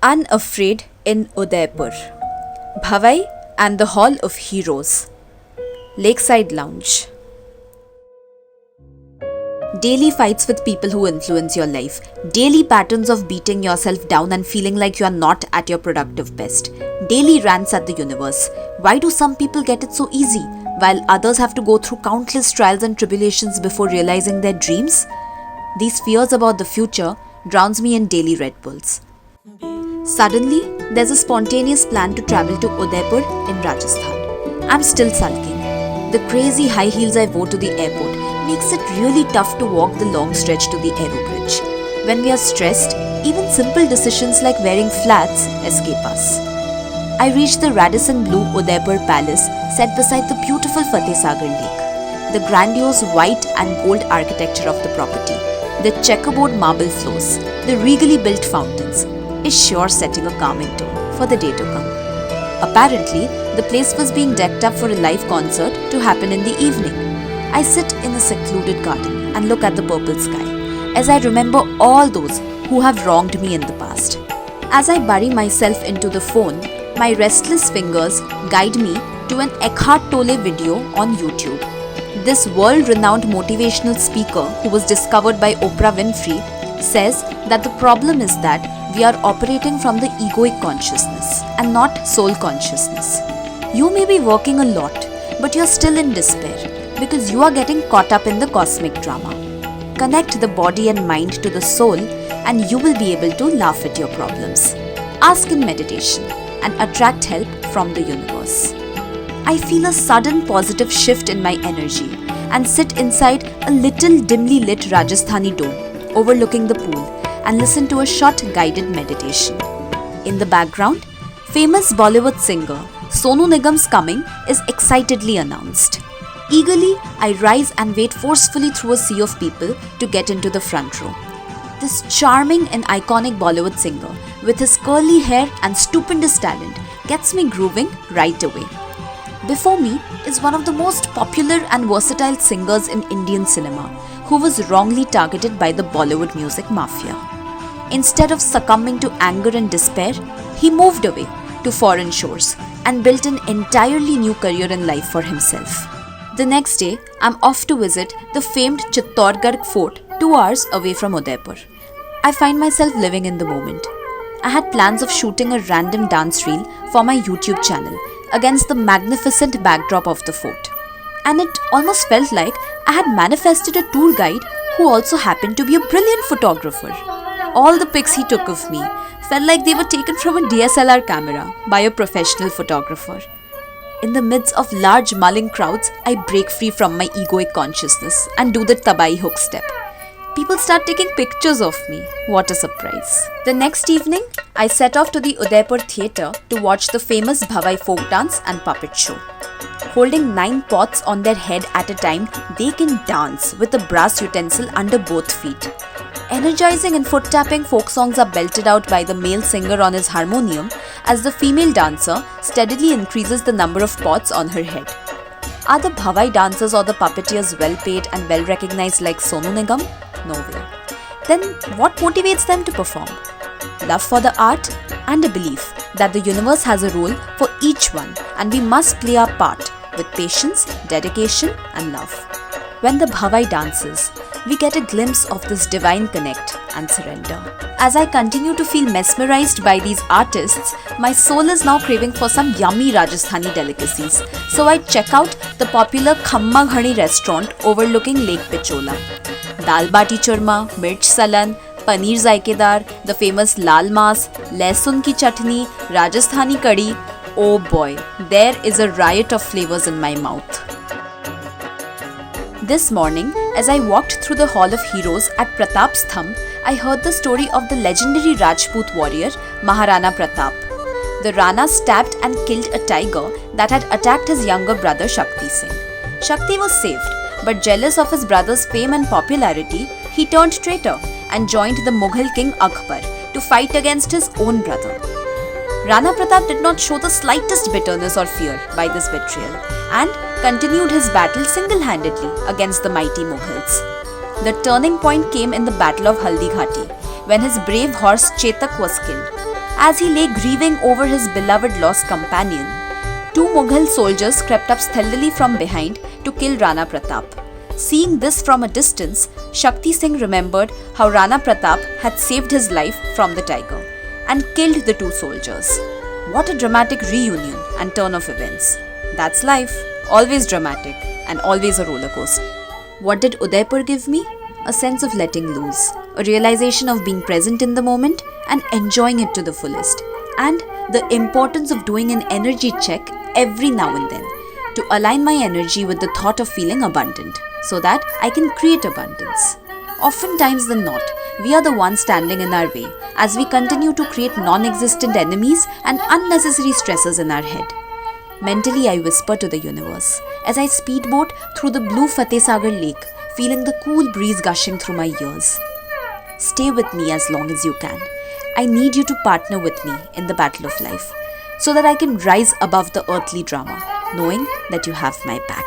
Unafraid in Udaipur, Bhavai and the Hall of Heroes, Lakeside Lounge. Daily fights with people who influence your life, daily patterns of beating yourself down and feeling like you are not at your productive best, daily rants at the universe. Why do some people get it so easy, while others have to go through countless trials and tribulations before realizing their dreams? These fears about the future drowns me in daily Red Bulls. Suddenly, there's a spontaneous plan to travel to Udaipur in Rajasthan. I'm still sulking. The crazy high heels I wore to the airport makes it really tough to walk the long stretch to the aero bridge. When we are stressed, even simple decisions like wearing flats escape us. I reached the Radisson Blue Udaipur Palace set beside the beautiful Fateh Sagar Lake. The grandiose white and gold architecture of the property, the checkerboard marble floors, the regally built fountains, is sure setting a calming tone for the day to come. Apparently, the place was being decked up for a live concert to happen in the evening. I sit in a secluded garden and look at the purple sky as I remember all those who have wronged me in the past. As I bury myself into the phone, my restless fingers guide me to an Eckhart Tolle video on YouTube. This world-renowned motivational speaker who was discovered by Oprah Winfrey says that the problem is that we are operating from the egoic consciousness and not soul consciousness. You may be working a lot, but you're still in despair because you are getting caught up in the cosmic drama. Connect the body and mind to the soul and you will be able to laugh at your problems. Ask in meditation and attract help from the universe. I feel a sudden positive shift in my energy and sit inside a little dimly lit Rajasthani dome overlooking the pool and listen to a short guided meditation. In the background, famous Bollywood singer Sonu Nigam's coming is excitedly announced. Eagerly, I rise and wait forcefully through a sea of people to get into the front row. This charming and iconic Bollywood singer, with his curly hair and stupendous talent, gets me grooving right away. Before me is one of the most popular and versatile singers in Indian cinema, who was wrongly targeted by the Bollywood music mafia. Instead of succumbing to anger and despair, he moved away to foreign shores and built an entirely new career in life for himself. The next day, I'm off to visit the famed Chittorgarh Fort 2 hours away from Udaipur. I find myself living in the moment. I had plans of shooting a random dance reel for my YouTube channel against the magnificent backdrop of the fort. And it almost felt like I had manifested a tour guide who also happened to be a brilliant photographer. All the pics he took of me felt like they were taken from a DSLR camera by a professional photographer. In the midst of large mulling crowds, I break free from my egoic consciousness and do the Tabai hook step. People start taking pictures of me. What a surprise. The next evening, I set off to the Udaipur Theatre to watch the famous Bhavai folk dance and puppet show. Holding 9 pots on their head at a time, they can dance with a brass utensil under both feet. Energizing and foot-tapping folk songs are belted out by the male singer on his harmonium as the female dancer steadily increases the number of pots on her head. Are the Bhavai dancers or the puppeteers well paid and well recognized like Sonu Nigam? No way. Then what motivates them to perform? Love for the art and a belief that the universe has a role for each one and we must play our part with patience, dedication and love. When the Bhavai dances, we get a glimpse of this divine connect and surrender. As I continue to feel mesmerized by these artists, my soul is now craving for some yummy Rajasthani delicacies. So I check out the popular Kamma Ghani restaurant overlooking Lake Pichola. Dal bati churma, mirch salan, paneer zaikedar, the famous lal mas, lehsun ki chutney, Rajasthani curry. Oh boy, there is a riot of flavors in my mouth. This morning, as I walked through the Hall of Heroes at Prataps Thumb, I heard the story of the legendary Rajput warrior Maharana Pratap. The Rana stabbed and killed a tiger that had attacked his younger brother Shakti Singh. Shakti was saved, but jealous of his brother's fame and popularity, he turned traitor and joined the Mughal king Akbar to fight against his own brother. Rana Pratap did not show the slightest bitterness or fear by this betrayal and continued his battle single-handedly against the mighty Mughals. The turning point came in the Battle of Haldi Ghati, when his brave horse Chetak was killed. As he lay grieving over his beloved lost companion, 2 Mughal soldiers crept up stealthily from behind to kill Rana Pratap. Seeing this from a distance, Shakti Singh remembered how Rana Pratap had saved his life from the tiger and killed the 2 soldiers. What a dramatic reunion and turn of events. That's life, always dramatic and always a roller coaster. What did Udaipur give me? A sense of letting loose, a realization of being present in the moment and enjoying it to the fullest, and the importance of doing an energy check every now and then to align my energy with the thought of feeling abundant so that I can create abundance. Oftentimes than not, we are the ones standing in our way as we continue to create non-existent enemies and unnecessary stresses in our head. Mentally, I whisper to the universe as I speedboat through the blue Fateh Sagar lake, feeling the cool breeze gushing through my ears. Stay with me as long as you can. I need you to partner with me in the battle of life so that I can rise above the earthly drama, knowing that you have my back.